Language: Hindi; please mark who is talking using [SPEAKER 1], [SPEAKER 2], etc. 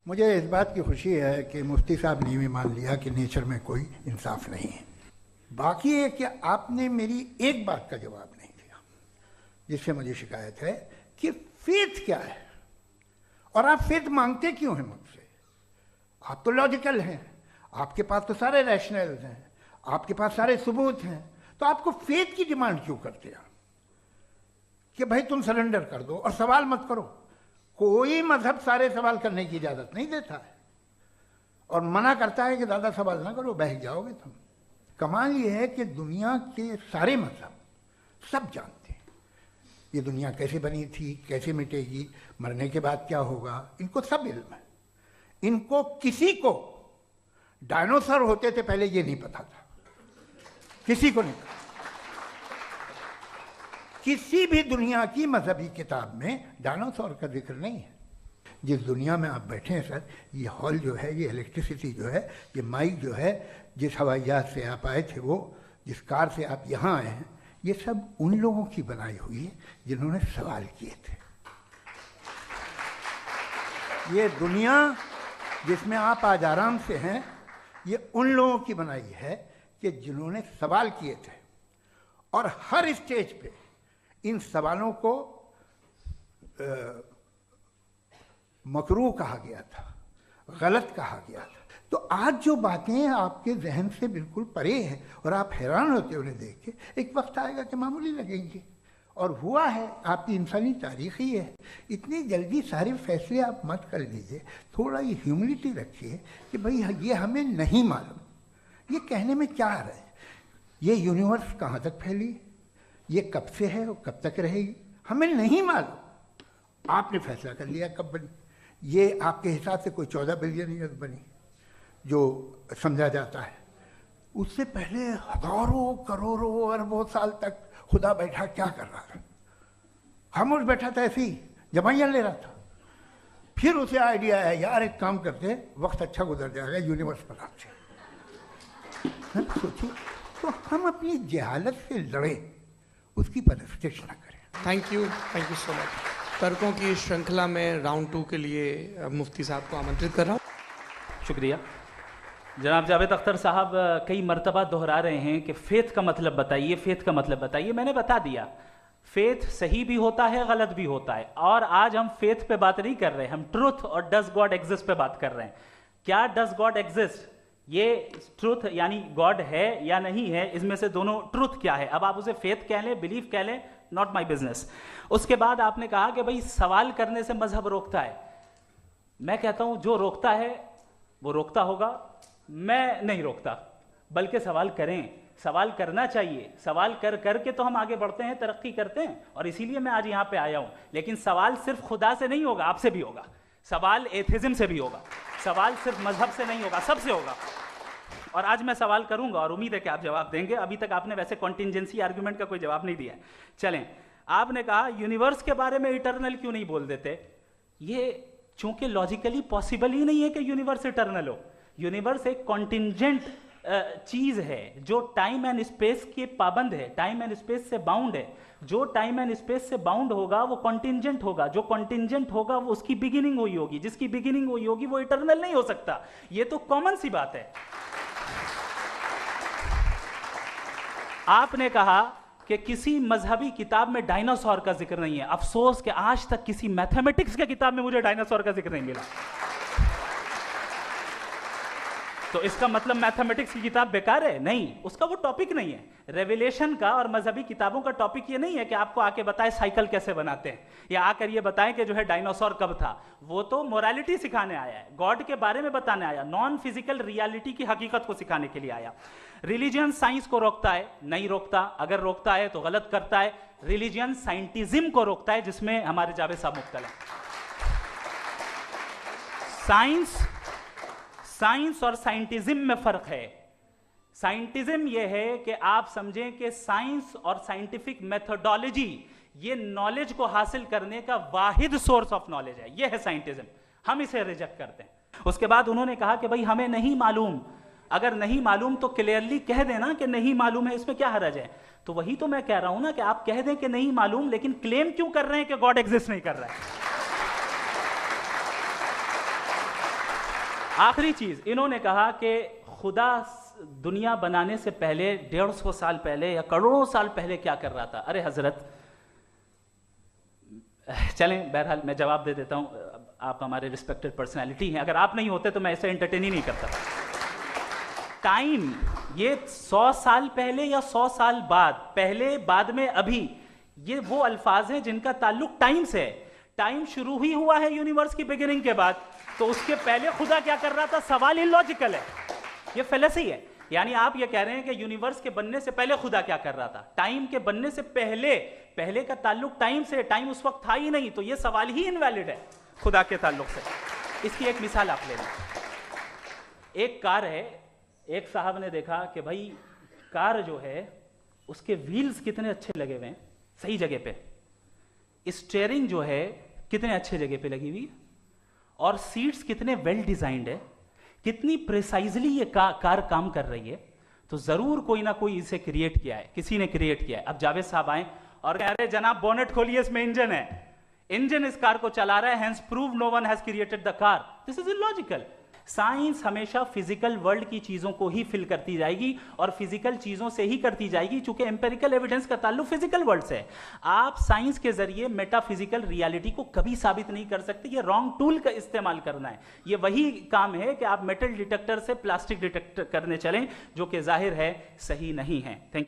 [SPEAKER 1] मुझे इस बात की खुशी है कि मुफ्ती साहब ने भी मान लिया कि नेचर में कोई इंसाफ नहीं है। बाकी है कि आपने मेरी एक बात का जवाब नहीं दिया, जिससे मुझे शिकायत है कि फेथ क्या है और आप फेथ मांगते क्यों हैं मुझसे। आप तो लॉजिकल हैं, आपके पास तो सारे रैशनल्स हैं, आपके पास सारे सबूत हैं, तो आपको फेथ की डिमांड क्यों करते हैं कि भाई तुम सरेंडर कर दो और सवाल मत करो। कोई मजहब सारे सवाल करने की इजाजत नहीं देता है और मना करता है कि ज़्यादा सवाल ना करो, बह जाओगे तुम। कमाल ये है कि दुनिया के सारे मजहब सब जानते हैं ये दुनिया कैसे बनी थी, कैसे मिटेगी, मरने के बाद क्या होगा, इनको सब इल्म है। इनको किसी को डायनासोर होते थे पहले ये नहीं पता था, किसी को नहीं पता। किसी भी दुनिया की मजहबी किताब में डायनासोर का जिक्र नहीं है। जिस दुनिया में आप बैठे हैं सर, ये हॉल जो है, ये इलेक्ट्रिसिटी जो है, ये माइक जो है, जिस हवाई जहाज से आप आए थे, वो जिस कार से आप यहाँ आए हैं, ये सब उन लोगों की बनाई हुई है जिन्होंने सवाल किए थे। ये दुनिया जिसमें आप आज आराम से हैं, ये उन लोगों की बनाई है कि जिन्होंने सवाल किए थे और हर स्टेज पे इन सवालों को मकरूह कहा गया था, गलत कहा गया था। तो आज जो बातें आपके जहन से बिल्कुल परे हैं और आप हैरान होते उन्हें देख के, एक वक्त आएगा कि मामूली लगेंगे। और हुआ है, आपकी इंसानी तारीख ही है। इतनी जल्दी सारे फैसले आप मत कर लीजिए, थोड़ा ये ह्यूमिलिटी रखिए कि भाई ये हमें नहीं मालूम। ये कहने में क्या आ रहा है, ये यूनिवर्स कहाँ तक फैली, ये कब से है और कब तक रहेगी, हमें नहीं मालूम। आपने फैसला कर लिया कब बनी। ये आपके हिसाब से कोई 14 बिलियन ईयर बनी जो समझा जाता है। उससे पहले हजारों करोड़ों अरबों साल तक खुदा बैठा क्या कर रहा था? खामोश बैठा था, ऐसे ही जमाइयाँ ले रहा था। फिर उसे आइडिया आया, यार एक काम करते, वक्त अच्छा गुजर जाएगा, यूनिवर्स बनाते। सोचिए, तो हम अपनी जहालत से लड़े, उसकी परस्तिश न करें।
[SPEAKER 2] Thank you so much. तर्कों की श्रृंखला में राउंड 2 के लिए मुफ्ती साहब को आमंत्रित कर रहा हूँ।
[SPEAKER 3] शुक्रिया। जनाब जावेद अख्तर साहब कई मरतबा दोहरा रहे हैं कि फेथ का मतलब बताइए, फेथ का मतलब बताइए। मैंने बता दिया, फेथ सही भी होता है, गलत भी होता है। और आज हम फेथ पे बात नहीं कर रहे, हम ट्रुथ और डज गॉड एग्जिस्ट पे बात कर रहे हैं। क्या डज गॉड एग्जिस्ट, ये ट्रुथ यानी गॉड है या नहीं है, इसमें से दोनों ट्रुथ क्या है। अब आप उसे फेथ कह लें, बिलीफ कह लें, नॉट माई बिजनेस। उसके बाद आपने कहा कि भाई सवाल करने से मजहब रोकता है। मैं कहता हूं जो रोकता है वो रोकता होगा, मैं नहीं रोकता। बल्कि सवाल करें, सवाल करना चाहिए। सवाल कर करके तो हम आगे बढ़ते हैं, तरक्की करते हैं, और इसीलिए मैं आज यहां पे आया हूं। लेकिन सवाल सिर्फ खुदा से नहीं होगा, आपसे भी होगा। सवाल एथिज्म से भी होगा, सवाल सिर्फ मजहब से नहीं होगा, सबसे होगा। और आज मैं सवाल करूंगा और उम्मीद है कि आप जवाब देंगे। अभी तक आपने वैसे कॉन्टिंजेंसी आर्गुमेंट का कोई जवाब नहीं दिया। चलें, आपने कहा यूनिवर्स के बारे में इटर्नल क्यों नहीं बोल देते। ये चूंकि लॉजिकली पॉसिबल ही नहीं है कि यूनिवर्स इटर्नल हो। यूनिवर्स एक कॉन्टिंजेंट चीज है जो टाइम एंड स्पेस के पाबंद है, टाइम एंड स्पेस से बाउंड है। जो टाइम एंड स्पेस से बाउंड होगा वो कॉन्टिंजेंट होगा, जो कॉन्टिंजेंट होगा वो उसकी बिगिनिंग हुई होगी, जिसकी बिगिनिंग हुई होगी वो इटर्नल नहीं हो सकता। ये तो कॉमन सी बात है। आपने कहा कि किसी मजहबी किताब में डायनासोर का जिक्र नहीं है। अफसोस कि आज तक किसी मैथमेटिक्स की किताब में मुझे डायनासोर का जिक्र नहीं मिला। तो इसका मतलब मैथमेटिक्स की किताब बेकार है? नहीं, उसका वो टॉपिक नहीं है। रेवलेशन का और मजहबी किताबों का टॉपिक ये नहीं है कि आपको आके बताए साइकिल कैसे बनाते हैं, या आकर ये बताएं कि जो है डायनासोर कब था। वो तो मोरालिटी सिखाने आया है, गॉड के बारे में बताने आया, नॉन फिजिकल रियलिटी की हकीकत को सिखाने के लिए आया। रिलीजियन साइंस को रोकता है? नहीं रोकता। अगर रोकता है तो गलत करता है। रिलीजियन साइंटिज्म को रोकता है, जिसमें हमारे जावेद साहब मुब्तला हैं। साइंस और साइंटिज्म में फर्क है। साइंटिज्म यह है कि आप समझें कि साइंस और साइंटिफिक मेथोडोलॉजी ये नॉलेज को हासिल करने का वाहिद सोर्स ऑफ नॉलेज है। यह है साइंटिज्म। हम इसे रिजेक्ट करते हैं। उसके बाद उन्होंने कहा कि भाई हमें नहीं मालूम। अगर नहीं मालूम तो क्लियरली कह देना कि नहीं मालूम है, इसमें क्या हर्ज है। तो वही तो मैं कह रहा हूं ना कि आप कह दें कि नहीं मालूम, लेकिन क्लेम क्यों कर रहे हैं कि गॉड एग्जिस्ट नहीं कर रहा है। आखिरी चीज, इन्होंने कहा कि खुदा दुनिया बनाने से पहले 150 साल पहले या करोड़ों साल पहले क्या कर रहा था। अरे हजरत, चलें बहरहाल मैं जवाब दे देता हूं, आप हमारे रिस्पेक्टेड पर्सनालिटी हैं, अगर आप नहीं होते तो मैं ऐसे एंटरटेन ही नहीं करता। टाइम, ये 100 साल पहले या 100 साल बाद, पहले बाद में अभी, ये वो अल्फाज हैं जिनका ताल्लुक टाइम से है। टाइम शुरू ही हुआ है यूनिवर्स की बिगिनिंग के बाद, तो उसके पहले खुदा क्या कर रहा था, सवाल इलॉजिकल है, ये फेलेसी है। यानी आप ये कह रहे हैं कि यूनिवर्स के बनने से पहले खुदा क्या कर रहा था, टाइम के बनने से पहले, पहले का ताल्लुक टाइम से, टाइम उस वक्त था ही नहीं, तो ये सवाल ही इनवैलिड है खुदा के ताल्लुक से। इसकी एक मिसाल आप ले लें। एक कार है, एक साहब ने देखा कि भाई कार जो है उसके व्हील्स कितने अच्छे लगे हुए हैं सही जगह पे, स्टीयरिंग जो है कितने अच्छे जगह पे लगी हुई, और सीट्स कितने वेल डिजाइंड है, कितनी प्रिसाइजली ये कार काम कर रही है, तो जरूर कोई ना कोई इसे क्रिएट किया है, किसी ने क्रिएट किया है। अब जावेद साहब आए और कह रहे जनाब बोनेट खोलिए, इसमें इंजन है, इंजन इस कार को चला रहा है, hence prove no one has created the car. This is illogical. Science हमेशा फिजिकल वर्ल्ड की चीजों को ही फिल करती जाएगी और फिजिकल चीजों से ही करती जाएगी, चूंकि एम्पेरिकल एविडेंस का ताल्लुक फिजिकल वर्ल्ड से है। आप साइंस के जरिए मेटाफिजिकल रियलिटी को कभी साबित नहीं कर सकते, ये रॉन्ग टूल का इस्तेमाल करना है। ये वही काम है कि आप मेटल डिटेक्टर से प्लास्टिक डिटेक्टर करने चलें, जो कि जाहिर है सही नहीं है। थैंक